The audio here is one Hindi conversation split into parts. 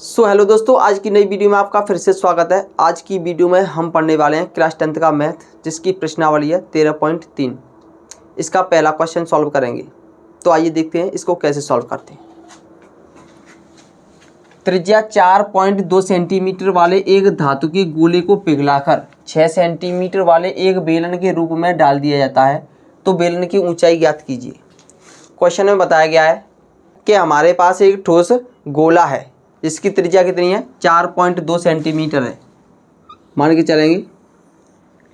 हेलो दोस्तों, आज की नई वीडियो में आपका फिर से स्वागत है। आज की वीडियो में हम पढ़ने वाले हैं क्लास 10th का मैथ, जिसकी प्रश्नावली है 13.3। इसका पहला क्वेश्चन सॉल्व करेंगे। तो आइए देखते हैं इसको कैसे सॉल्व करते हैं। त्रिज्या 4.2 सेंटीमीटर वाले एक धातु के गोले को पिघलाकर 6 सेंटीमीटर वाले एक बेलन के रूप में डाल दिया जाता है, तो बेलन की ऊंचाई ज्ञात कीजिए। क्वेश्चन में बताया गया है कि हमारे पास एक ठोस गोला है जिसकी त्रिज्या कितनी है, 4.2 सेंटीमीटर है। मान के चलेंगे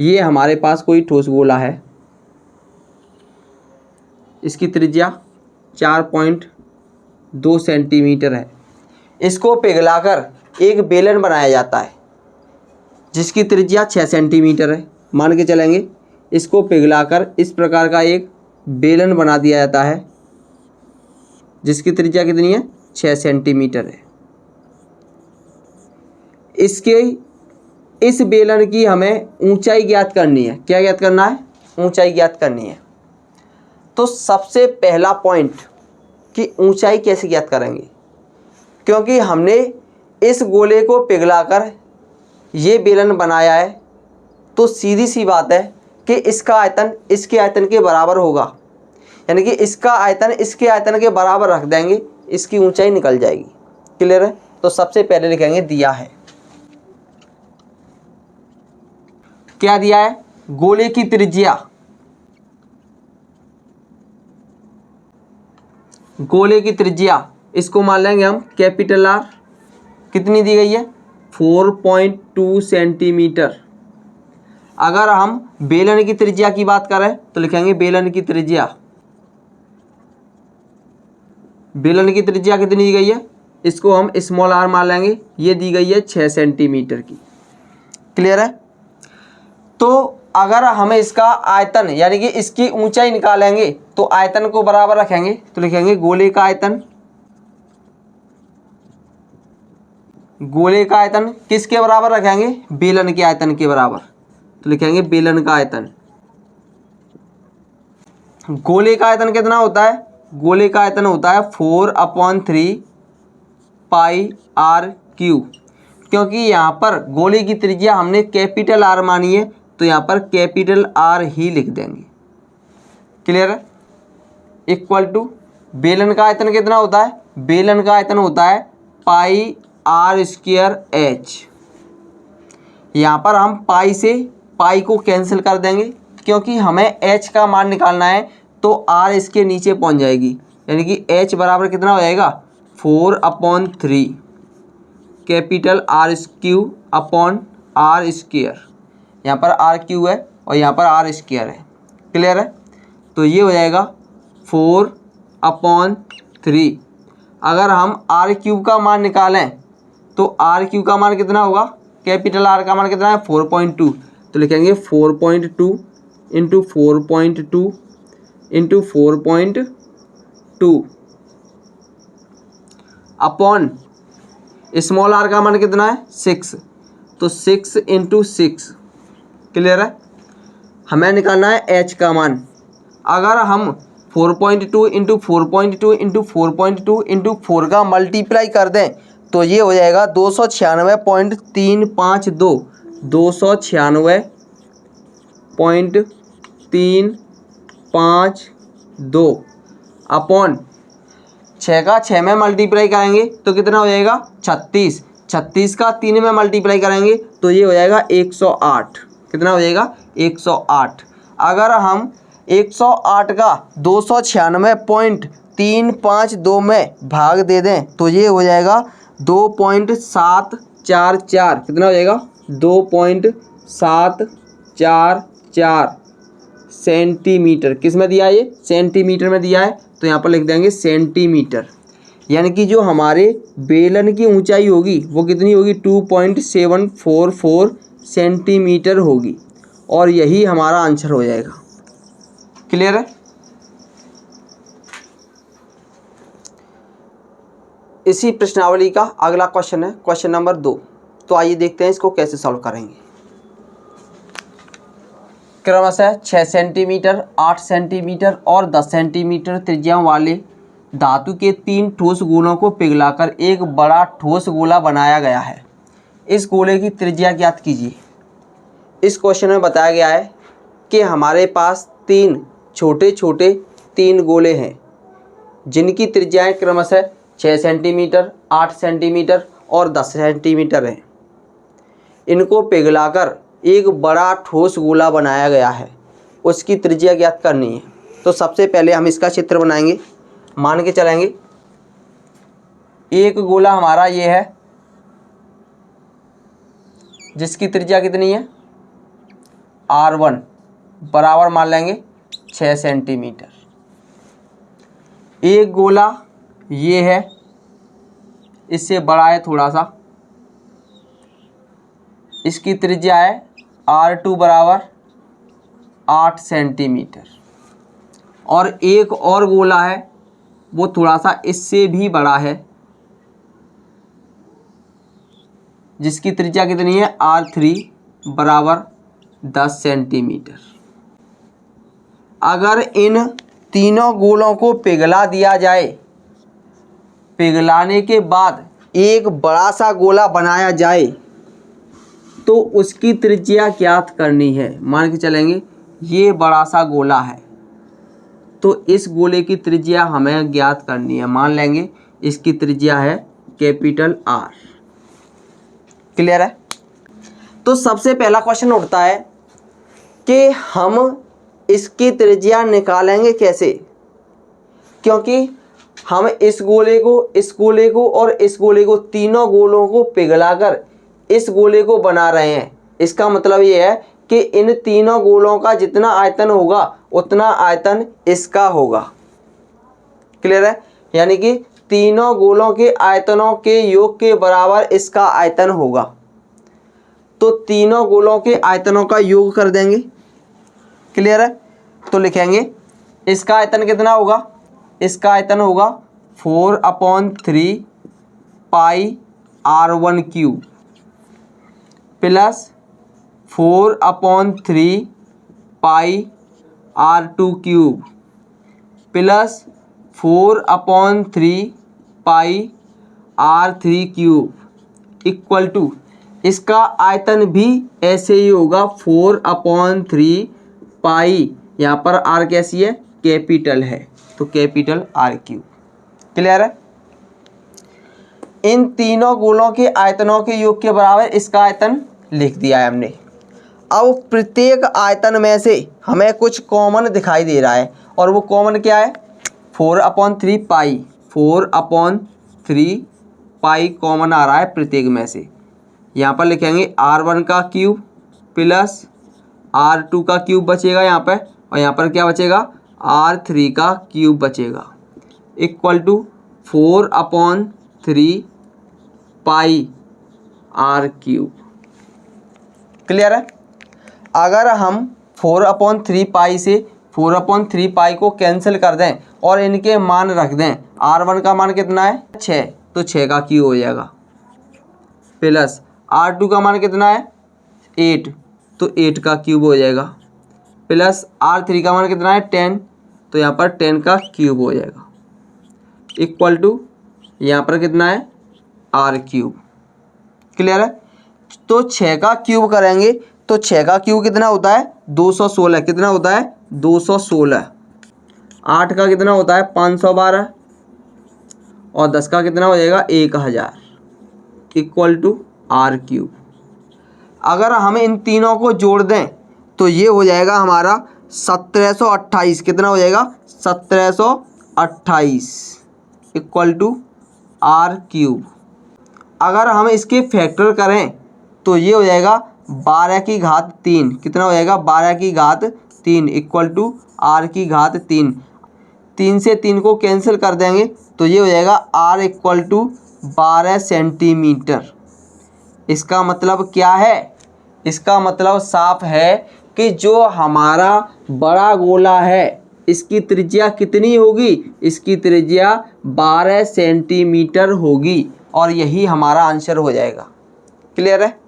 ये हमारे पास कोई ठोस गोला है, इसकी त्रिज्या 4.2 सेंटीमीटर है। इसको पिघलाकर एक बेलन बनाया जाता है जिसकी त्रिज्या 6 सेंटीमीटर है। मान के चलेंगे इसको पिघलाकर इस प्रकार का एक बेलन बना दिया जाता है जिसकी त्रिज्या कितनी है, 6 सेंटीमीटर है। इसके इस बेलन की हमें ऊंचाई ज्ञात करनी है। क्या ज्ञात करना है? ऊंचाई ज्ञात करनी है। तो सबसे पहला पॉइंट कि ऊंचाई कैसे ज्ञात करेंगे, क्योंकि हमने इस गोले को पिघलाकर ये बेलन बनाया है, तो सीधी सी बात है कि इसका आयतन इसके आयतन के बराबर होगा, यानी कि इसका आयतन इसके आयतन के बराबर रख देंगे, इसकी ऊंचाई निकल जाएगी। क्लियर है? तो सबसे पहले लिखेंगे दिया है। क्या दिया है? गोले की त्रिज्या, गोले की त्रिज्या इसको मान लेंगे हम कैपिटल आर। कितनी दी गई है? 4.2 सेंटीमीटर। अगर हम बेलन की त्रिज्या की बात करें तो लिखेंगे बेलन की त्रिज्या। बेलन की त्रिज्या कितनी दी गई है, इसको हम स्मॉल आर मान लेंगे। ये दी गई है 6 सेंटीमीटर की। क्लियर है? तो अगर हमें इसका आयतन यानी कि इसकी ऊंचाई निकालेंगे तो आयतन को बराबर रखेंगे, तो लिखेंगे गोले का आयतन। गोले का आयतन किसके बराबर रखेंगे? बेलन के आयतन के बराबर। तो लिखेंगे बेलन का आयतन। गोले का आयतन कितना होता है? गोले का आयतन होता है 4/3 पाई आर क्यूब। क्योंकि यहाँ पर गोले की त्रिज्या हमने कैपिटल आर मानी है, तो यहाँ पर कैपिटल आर ही लिख देंगे। क्लियर है? इक्वल टू बेलन का आयतन कितना होता है? बेलन का आयतन होता है पाई आर स्क्वायर एच। यहाँ पर हम पाई से पाई को कैंसिल कर देंगे, क्योंकि हमें एच का मान निकालना है, तो आर इसके नीचे पहुँच जाएगी, यानी कि एच बराबर कितना हो जाएगा, 4/3 capital R cube upon R square. यहाँ पर आर क्यूब है और यहाँ पर आर स्क्वायर है। क्लियर है? तो ये हो जाएगा 4/3। अगर हम आर क्यूब का मान निकालें तो आर क्यूब का मान कितना होगा, कैपिटल आर का मान कितना है, 4.2। तो लिखेंगे 4.2 into 4.2 into 4.2 upon small R का मान कितना है, 6। तो 6 इंटू 6। क्लियर है? हमें निकालना है एच का मान। अगर हम 4.2 इंटू 4.2 इंटू 4.2 इंटू 4 का मल्टीप्लाई कर दें तो ये हो जाएगा 296.352। 296.352 अपॉन 6 का 6 में मल्टीप्लाई करेंगे तो कितना हो जाएगा, 36। 36 का 3 में मल्टीप्लाई करेंगे तो ये हो जाएगा 108। कितना हो जाएगा, 108। अगर हम 108 का 296.352 में भाग दे दें तो ये हो जाएगा 2.744। कितना हो जाएगा, 2.744 सेंटीमीटर। किस में दिया है ये? सेंटीमीटर में दिया है, तो यहाँ पर लिख देंगे सेंटीमीटर। यानी कि जो हमारे बेलन की ऊंचाई होगी वो कितनी होगी, 2.744 सेंटीमीटर होगी, और यही हमारा आंसर हो जाएगा। क्लियर है? इसी प्रश्नावली का अगला क्वेश्चन है क्वेश्चन नंबर 2। तो आइए देखते हैं इसको कैसे सॉल्व करेंगे। क्रमशः 6 सेंटीमीटर, 8 सेंटीमीटर और 10 सेंटीमीटर त्रिज्या वाले धातु के 3 ठोस गोलों को पिघलाकर एक बड़ा ठोस गोला बनाया गया है। इस गोले की त्रिज्या ज्ञात कीजिए। इस क्वेश्चन में बताया गया है कि हमारे पास 3 छोटे छोटे 3 गोले हैं जिनकी त्रिज्याएं क्रमशः 6 सेंटीमीटर, 8 सेंटीमीटर और 10 सेंटीमीटर हैं। इनको पिघलाकर एक बड़ा ठोस गोला बनाया गया है, उसकी त्रिज्या ज्ञात करनी है। तो सबसे पहले हम इसका चित्र बनाएंगे। मान के चलेंगे एक गोला हमारा ये है जिसकी त्रिज्या कितनी है R1 बराबर मान लेंगे 6 सेंटीमीटर। एक गोला ये है, इससे बड़ा है थोड़ा सा, इसकी त्रिज्या है R2 बराबर 8 सेंटीमीटर। और एक और गोला है वो थोड़ा सा इससे भी बड़ा है जिसकी त्रिज्या कितनी है R3 बराबर 10 सेंटीमीटर। अगर इन तीनों गोलों को पिघला दिया जाए, पिघलाने के बाद एक बड़ा सा गोला बनाया जाए तो उसकी त्रिज्या ज्ञात करनी है। मान के चलेंगे ये बड़ा सा गोला है तो इस गोले की त्रिज्या हमें ज्ञात करनी है। मान लेंगे इसकी त्रिज्या है कैपिटल R। क्लियर है? तो सबसे पहला क्वेश्चन उठता है कि हम इसकी त्रिज्या निकालेंगे कैसे, क्योंकि हम इस गोले को और इस गोले को, तीनों गोलों को पिघलाकर इस गोले को बना रहे हैं। इसका मतलब ये है कि इन तीनों गोलों का जितना आयतन होगा उतना आयतन इसका होगा। क्लियर है? यानी कि तीनों गोलों के आयतनों के योग के बराबर इसका आयतन होगा। तो तीनों गोलों के आयतनों का योग कर देंगे। क्लियर है? तो लिखेंगे इसका आयतन कितना होगा, इसका आयतन होगा 4/3 pi R1 cube plus 4/3 pi R2 cube plus 4/3 pi R3 cube equal to, इसका आयतन भी ऐसे ही होगा 4/3 पाई, यहाँ पर R कैसी है, कैपिटल है, तो कैपिटल R क्यूब। क्लियर है? इन तीनों गोलों के आयतनों के योग के बराबर इसका आयतन लिख दिया है हमने। अब प्रत्येक आयतन में से हमें कुछ कॉमन दिखाई दे रहा है और वो कॉमन क्या है, 4/3 पाई, 4/3 पाई कॉमन आ रहा है प्रत्येक में से। यहाँ पर लिखेंगे R1 का क्यूब प्लस R2 का क्यूब बचेगा यहाँ पर, और यहाँ पर क्या बचेगा, R3 का क्यूब बचेगा equal to 4/3 pi R cube. Clear है? अगर हम 4/3 पाई से 4/3 पाई को कैंसिल कर दें और इनके मान रख दें, R1 का मान कितना है 6, तो 6 का क्यूब हो जाएगा, प्लस R2 का मान कितना है 8, तो 8 का क्यूब हो जाएगा, प्लस R3 का मान कितना है 10, तो यहाँ पर 10 का क्यूब हो जाएगा इक्वल टू, यहाँ पर कितना है R क्यूब। क्लियर है? तो 6 का क्यूब करेंगे तो 6 का क्यूब कितना होता है 216, कितना होता है 216। 8 का कितना होता है 512 और 10 का कितना हो जाएगा 1000 इक्वल टू R क्यूब। अगर हम इन तीनों को जोड़ दें तो ये हो जाएगा हमारा 1728, कितना हो जाएगा 1728 इक्वल टू R क्यूब। अगर हम इसके फैक्टर करें तो ये हो जाएगा 12 की घात 3, कितना हो जाएगा 12 की घात 3 इक्वल टू R की घात 3। 3 से 3 को कैंसिल कर देंगे तो ये हो जाएगा R इक्वल टू 12 सेंटीमीटर। इसका मतलब क्या है, इसका मतलब साफ है कि जो हमारा बड़ा गोला है इसकी त्रिज्या कितनी होगी, इसकी त्रिज्या 12 सेंटीमीटर होगी और यही हमारा आंसर हो जाएगा। क्लियर है?